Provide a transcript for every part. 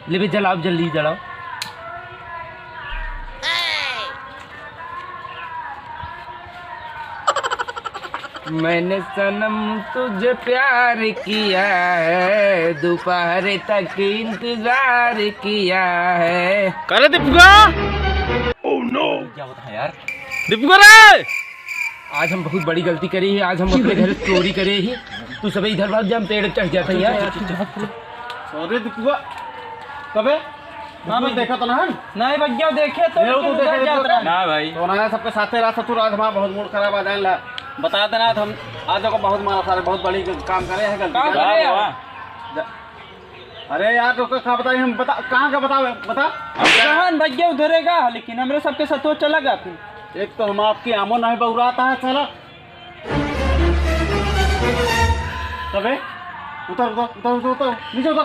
ले भी जलाओ, जल्दी जलाओ। मैंने सनम तुझे प्यार किया है, दोपहर तक इंतजार किया है। करे दीपिका। ओह नो, क्या होता है यार दीपिका रे, आज हम बहुत बड़ी गलती करी है। आज हम अपने घर चोरी करे ही, तू सब इधर भाग जा, हम पेड़ चढ़ जाता यार। सॉरी दीपिका। कबे ना मैं देखा तो ना है नहीं भैया देखे तो ना भाई तो ना सबके साथे रहा ससुर। आज हमारा बहुत मूड खराब आ जाए ला बता देना। हम आज को बहुत मारा सारे बहुत बड़ी काम करे हैं गलती। अरे यार तो कहाँ बताइए हम बता कहाँ का बताओ बता। कहान भैया उधरेगा लेकिन हमरे सबके साथ वो चला गया फिर। एक तो हम आपकी आमो नहीं बहुराता है साला। तबे उतर उतर उतर उतर उतर नीचे उतर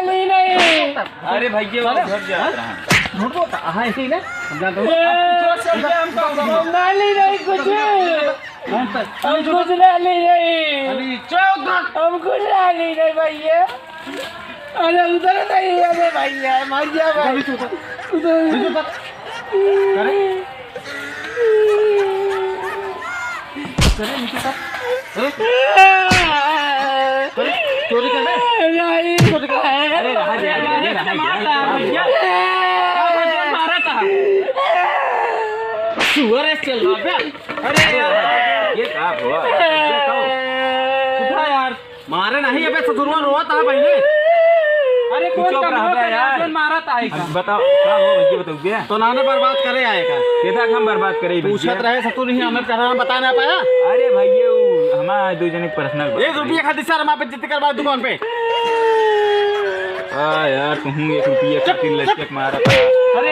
नहीं। अरे भैया उधर जा झूठ बोलता हाँ ऐसे ही ना हम जानते नहीं कुछ हम कुछ नहीं हम कुछ नहीं भैया। अरे उधर नहीं अरे भैया मर जा भाई उधर चोरी करना अरे मारा था सुअर चल रहा। अरे ये क्या हुआ यार मारे नहीं अबे ससुरवा रोआ था पहले। अरे कौन यार मारा था बताओ क्या हो भैया बताओ क्या तो नाने बर्बाद करे आएगा केता हम बर्बाद करे पूछत रहे ससुर ही हमें कहना बता ना पाया। अरे भैया हमारा दो जने पर्सनल 1 रुपया खातिर सर हमारे जित करवा दुकान पे। यार कहूँ 1 रुपया खातिर लचक मारा था। अरे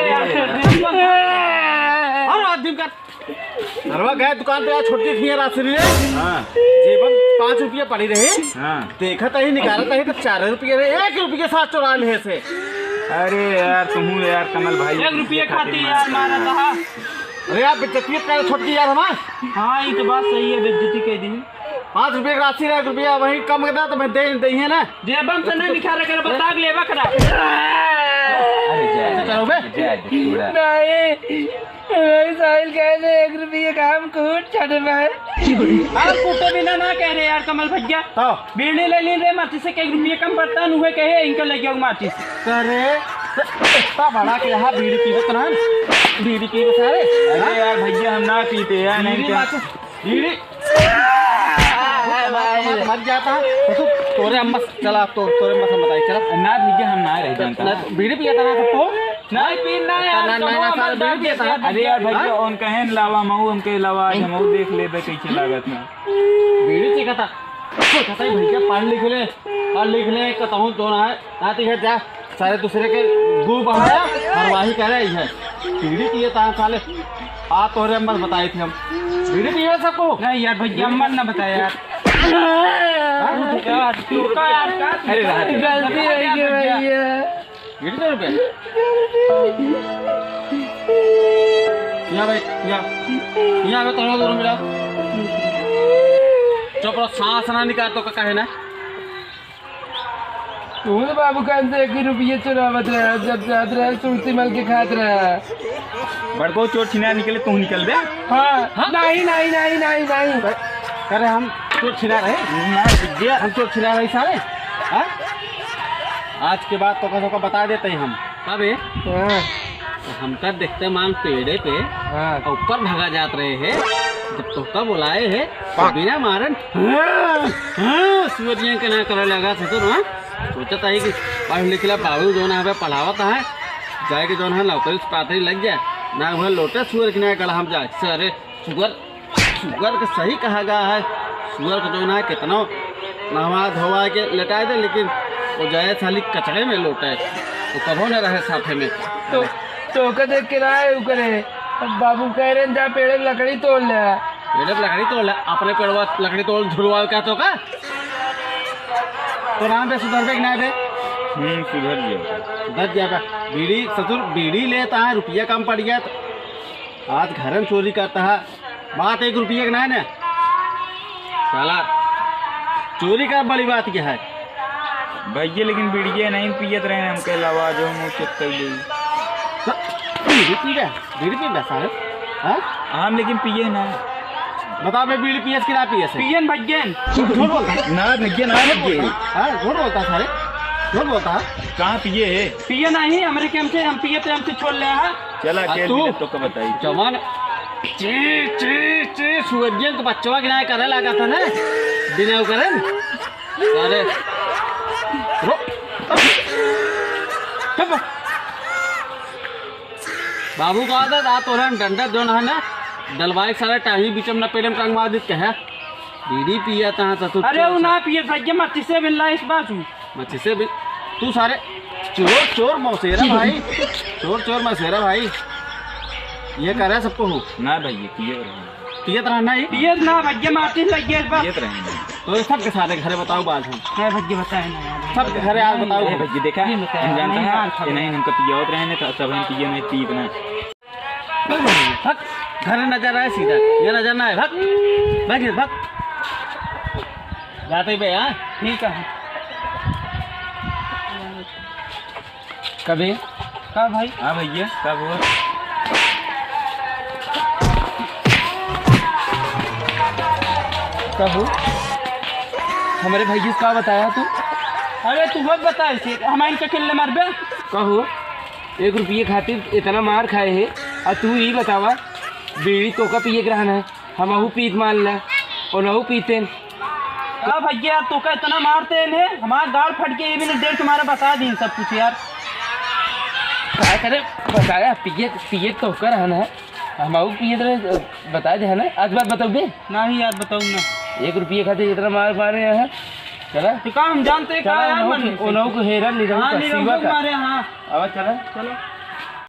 और आदमी का अरवा गए दुकान पे छोटी थी राशि हाँ जेबन 5 रुपया पड़ी रहे। हाँ देखा था ही निकाला था तो 4 रुपये रहे 1 रुपये के साथ चुरा ले से। अरे यार कहूँ यार कमल भाई 1 रुपया खाती यार मारा था। अरे यार बेइज्जती कर छोटकी यार हमार। हाँ ये तो बात सही है बेइज्जती कह दी। 5 रुपये की राशि 1 रुपया वही कम करना तो मैं दे दी है ना। जेबन से नहीं निकाल कर बता लेवा करा। चलो बे नहीं साहिल कहने 1 रुपये का हम कूट छड़े में आप कूटे बिना ना कह रहे यार कमल भैया। तो बीड़ी ले ली रे माची से 1 रुपये कम पड़ता है नुहे कहे इनका लग गया माची से करे इतना बड़ा के यहाँ बीड़ी पीवे तो ना बीड़ी पीवे सारे। अरे यार भैया हम ना पीते यार नहीं बीड़ी मर जाता है तो तोरे अम्मा चला तो तोरे अम्मा से बताई चला ना भैया हम ना रह जानता। बीड़ी पिया था ना सबको नहीं पीना यार बीड़ी पिया था। अरे यार भैया उन कहे लावा मऊ हमके अलावा हम देख ले कैसे लागत में बीड़ी पीका था कहता है भैया पढ़ लिख ले कहूँ तो ना आती है जा सारे दूसरे के गू बढ़ाया और वाही कह रही है बीड़ी पिए था साले आ तोरे अम्मा बताई थी हम बीड़ी पिए सबको। नहीं यार भैया अम्मा ना बताया यार गलती है भैया। बीड़ी दे रुपये यहाँ भाई यहाँ पे तोड़ा दूर मिला चुप रहो सांस ना निकाल तो कहे ना तू तो बाबू का 1 रुपये चुरावत रहा जब जात रहा सुरती मल के खात रहा बड़को चोर छिना निकले तू निकल बे। हाँ नहीं नहीं नहीं नहीं नहीं करे हम चोर छिना रहे हम चोर छिना रहे सारे। हाँ आज के बाद तो का बता देते हैं हम कभी हम कर देखते मान पेड़े पे ऊपर भागा जात रहे हैं जब तो कब बुलाए है तो बिना मारन सूर्य के ना करे लगा ससुर। हाँ सोचता है कि पढ़ लिख ला बाबू जो ना पढ़ावता है जाए के जो है नौकरी पातरी लग जाए ना वह लोटे सुअर के ना गला हम जाए अरे सुअर का सही कहा गया है। सुअर का जो ना कितना नहवा धोवा के लटाए दे लेकिन वो जाए साली कचड़े में लौटे तो कभो न रहे साथे में। तो देख के रहा करे बाबू कह रहे जा पेड़ लकड़ी तोड़ ले पेड़ लकड़ी तोड़ ले अपने पेड़वा लकड़ी तोड़ झुलवा क्या तो का तो राम पे सुधर पे ना बे सुधर जाएगा। बीड़ी ससुर बीड़ी लेता है रुपया कम पड़ गया तो आज घर में चोरी करता है बात 1 रुपये की नहीं ना साला चोरी का बड़ी बात क्या है। भैया लेकिन बीड़िया नहीं पियत रहे हमके अलावा जो मुँह चेक कर ली। बीड़ी पी रहा बीड़ी पी रहा साहब? हाँ हम लेकिन पिए ना। बताओ मैं बीड़ी पियस कि ना पियस? पियन भैयन झूठ बोलता है? ना भैया ना पिए। हाँ झूठ बोलता है सारे, झूठ बोलता है। कहाँ पिए है? पियन नहीं हमारे कैंप से, हम पिए थे हमसे छोड़ ले है। चला के तू? तो का बताई जवान ची ची ची सूर्यन के बच्चवा गिनाए करे लगा था ना बिना करे अरे रो चुप। बाबू का आदत आ तोरा डंडा जो ना डलवाए सारे टाही बीच में न पेड़ में टांग मार दी कहे बीड़ी पिया ता तू। अरे वो ना पिए भैया मच्छी से मिल रहा है इस बाजू। मच्छी से भी तू सारे चोर चोर मौसेरा भाई, चोर चोर मौसेरा भाई ये कर रहा है सबको हो ना भैया पिए रहे। पियत रहना ही पिए ना भैया मच्छी लग गया इस बार। पियत रहे तो सबके सारे घरे बताओ बात हम है भैया बताए ना सबके घरे आज बताओ। भैया देखा नहीं बताया, हम जानते नहीं हैं यार, कि नहीं हमको पिए होते रहे तो सब हम पिए नहीं पी इतना। भग घर नजर आए सीधा ये नजर ना है भग भग भग जाते पे। हाँ ठीक है। कभी कब भाई? हाँ भैया कब हुआ? कब हो? हमारे भैया से का बताया तू? अरे तू मत बता इसे, हमारे क्या किल्ले मार बे? कहो 1 रुपये खातिर इतना मार खाए है और तू ही बतावा बीड़ी तो का पिए रहना है हम पीत मान ला और नहू पीते। हाँ भैया तो का इतना मारते हैं हमारा गाड़ फट के ये भी नहीं डेढ़ तुम्हारा बता दी सब कुछ यार। क्या करे बताया पिए पिए तो का रहना है हम पिए तो बता दे है ना। आज बात बताओ बे ना ही याद बताऊँ ना। 1 रुपये खातिर इतना मार मारे हैं। चला तो काम हम जानते हैं क्या यार मन उन्हों को हेरा हाँ नहीं निरंकुश मारे। हाँ अब चला चलो।